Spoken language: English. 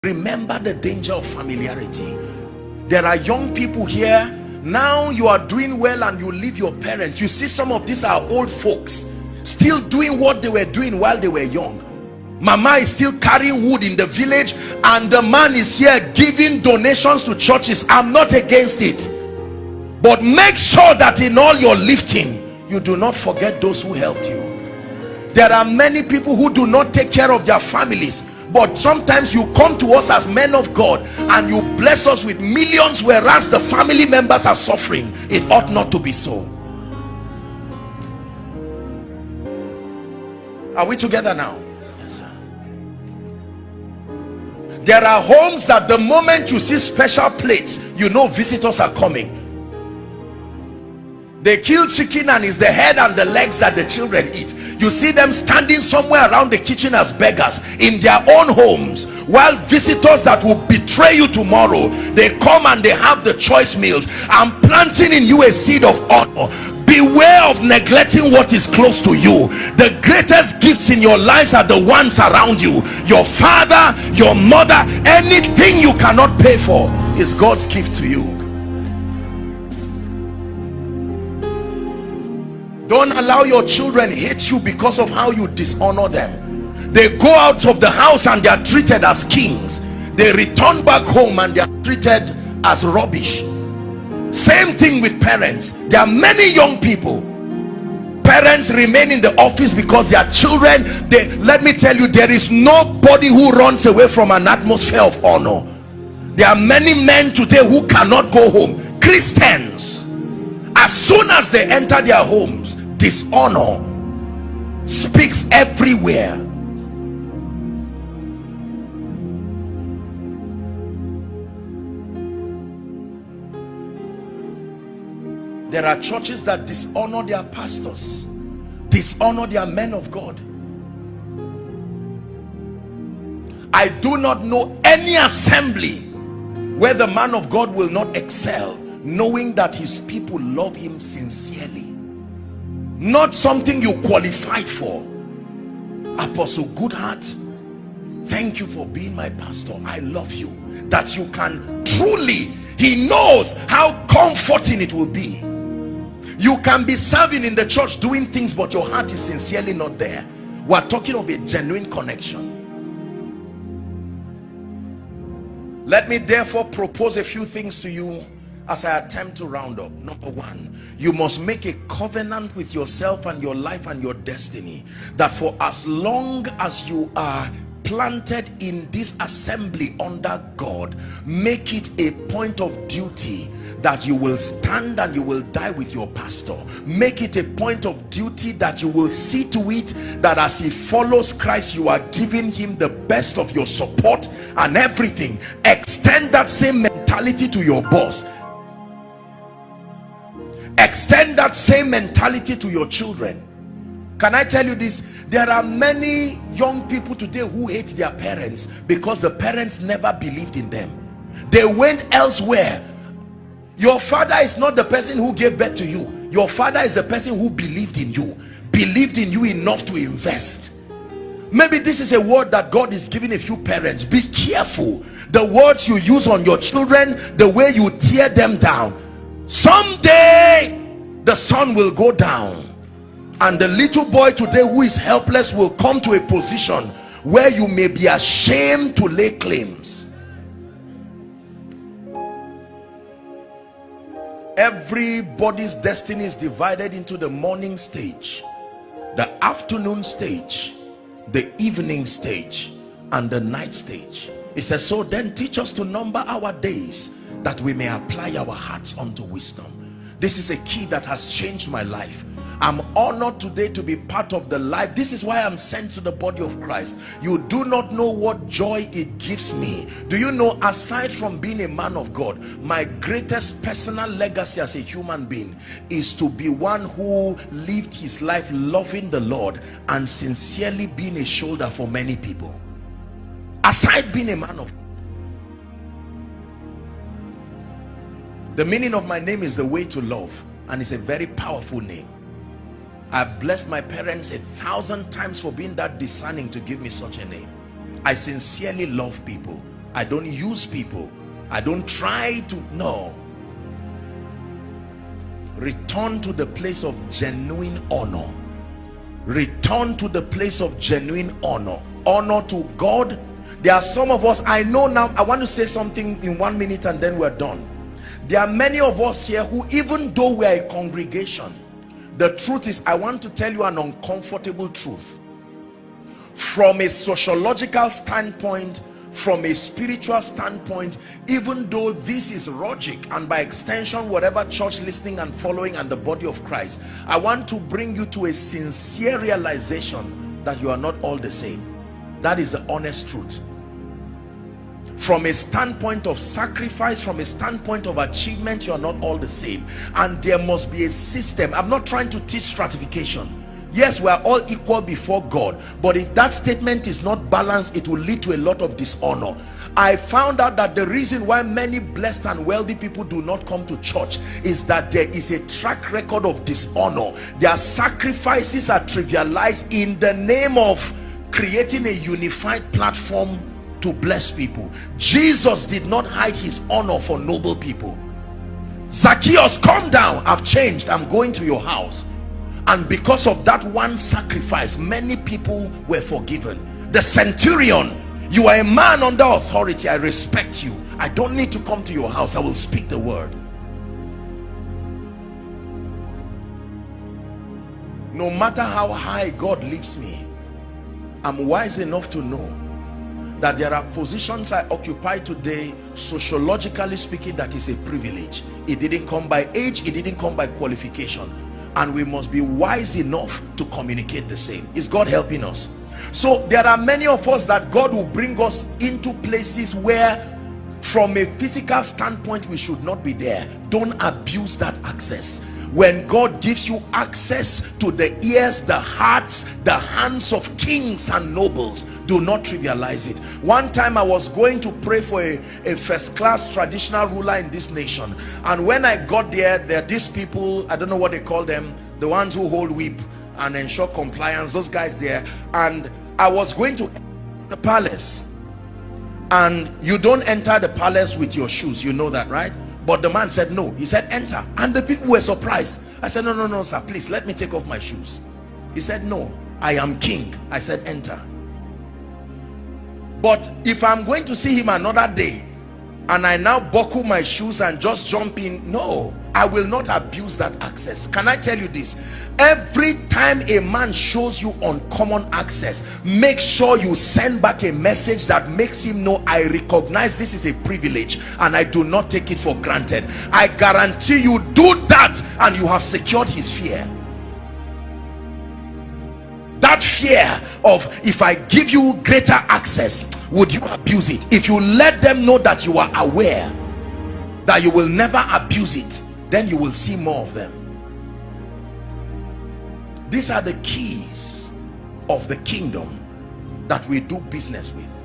Remember the danger of familiarity. There are young people here now. You are doing well and you leave your parents. You see, some of these are old folks still doing what they were doing while they were young. Mama is still carrying wood in the village and the man is here giving donations to churches. I'm not against it, but make sure that in all your lifting you do not forget those who helped you. There are many people who do not take care of their families, but sometimes you come to us as men of God and you bless us with millions, whereas the family members are suffering. It ought not to be so. Are we together now? Yes, sir. There are homes that the moment you see special plates, you know visitors are coming. They kill chicken and it's the head and the legs that the children eat. You see them standing somewhere around the kitchen as beggars in their own homes, while visitors that will betray you tomorrow, they come and they have the choice meals. I'm planting in you a seed of honor. Beware of neglecting what is close to you. The greatest gifts in your lives are the ones around you. Your father, your mother, anything you cannot pay for is God's gift to you. Don't allow your children hate you because of how you dishonor them. They go out of the house and they are treated as kings. They return back home and they are treated as rubbish. Same thing with parents. There are many young people, parents remain in the office because their children, let me tell you, there is nobody who runs away from an atmosphere of honor. There are many men today who cannot go home. Christians, as soon as they enter their homes, dishonor speaks everywhere. There are churches that dishonor their pastors, dishonor their men of God. I do not know any assembly where the man of God will not excel, knowing that his people love him sincerely. Not something you qualified for. Apostle Goodheart, thank you for being my pastor. I love you. That you can truly, he knows how comforting it will be. You can be serving in the church doing things, but your heart is sincerely not there. We're talking of a genuine connection. Let me therefore propose a few things to you as I attempt to round up. Number one, you must make a covenant with yourself and your life and your destiny, that for as long as you are planted in this assembly under God, make it a point of duty that you will stand and you will die with your pastor. Make it a point of duty that you will see to it that as he follows Christ, you are giving him the best of your support and everything. Extend that same mentality to your boss. Extend that same mentality to your children. Can I tell you this? There are many young people today who hate their parents because the parents never believed in them. They went elsewhere. Your father is not the person who gave birth to you. Your father is the person who believed in you enough to invest. Maybe this is a word that God is giving a few parents. Be careful the words you use on your children, the way you tear them down. Someday the sun will go down and the little boy today who is helpless will come to a position where you may be ashamed to lay claims. Everybody's destiny is divided into the morning stage, the afternoon stage, the evening stage, and the night stage. It says, so then teach us to number our days, that we may apply our hearts unto wisdom. This is a key that has changed my life. I'm honored today to be part of the life. This is why I'm sent to the body of Christ. You do not know what joy it gives me. Do you know, aside from being a man of God, my greatest personal legacy as a human being is to be one who lived his life loving the Lord and sincerely being a shoulder for many people. Aside being a man of God, the meaning of my name is the way to love, and it's a very powerful name. I blessed my parents 1,000 times for being that discerning to give me such a name. I sincerely love people. I don't use people. I don't try to, no. Return to the place of genuine honor. Return to the place of genuine honor. Honor to God. There are some of us, I know now, I want to say something in 1 minute and then we're done. There are many of us here who, even though we are a congregation, the truth is, I want to tell you an uncomfortable truth. From a sociological standpoint, from a spiritual standpoint, even though this is logic, and by extension whatever church listening and following and the body of Christ, I want to bring you to a sincere realization that you are not all the same. That is the honest truth. From a standpoint of sacrifice, from a standpoint of achievement, you are not all the same, and there must be a system. I'm not trying to teach stratification. Yes, we are all equal before God, but if that statement is not balanced, it will lead to a lot of dishonor. I found out that the reason why many blessed and wealthy people do not come to church is that there is a track record of dishonor. Their sacrifices are trivialized in the name of creating a unified platform to bless people. Jesus did not hide his honor for noble people. Zacchaeus, come down, I've changed, I'm going to your house. And because of that one sacrifice, many people were forgiven. The centurion, you are a man under authority, I respect you, I don't need to come to your house, I will speak the word. No matter how high God lifts me, I'm wise enough to know that there are positions I occupy today, sociologically speaking, that is a privilege. It didn't come by age, it didn't come by qualification, and we must be wise enough to communicate the same. Is God helping us? So there are many of us that God will bring us into places where from a physical standpoint we should not be there. Don't abuse that access. When God gives you access to the ears, the hearts, the hands of kings and nobles, do not trivialize it. One time I was going to pray for a first-class traditional ruler in this nation, and when I got there, there are these people, I don't know what they call them, the ones who hold whip and ensure compliance, those guys there. And I was going to the palace, and you don't enter the palace with your shoes, you know that, right? But the man said no. He said enter, and the people were surprised. I said no sir, please let me take off my shoes. He said no, I am king. I said enter. But if I'm going to see him another day and I now buckle my shoes and just jump in, no, I will not abuse that access. Can I tell you this? Every time a man shows you uncommon access, make sure you send back a message that makes him know, I recognize this is a privilege and I do not take it for granted. I guarantee you, do that and you have secured his fear. That fear of, if I give you greater access, would you abuse it? If you let them know that you are aware that you will never abuse it, then you will see more of them. These are the keys of the kingdom that we do business with.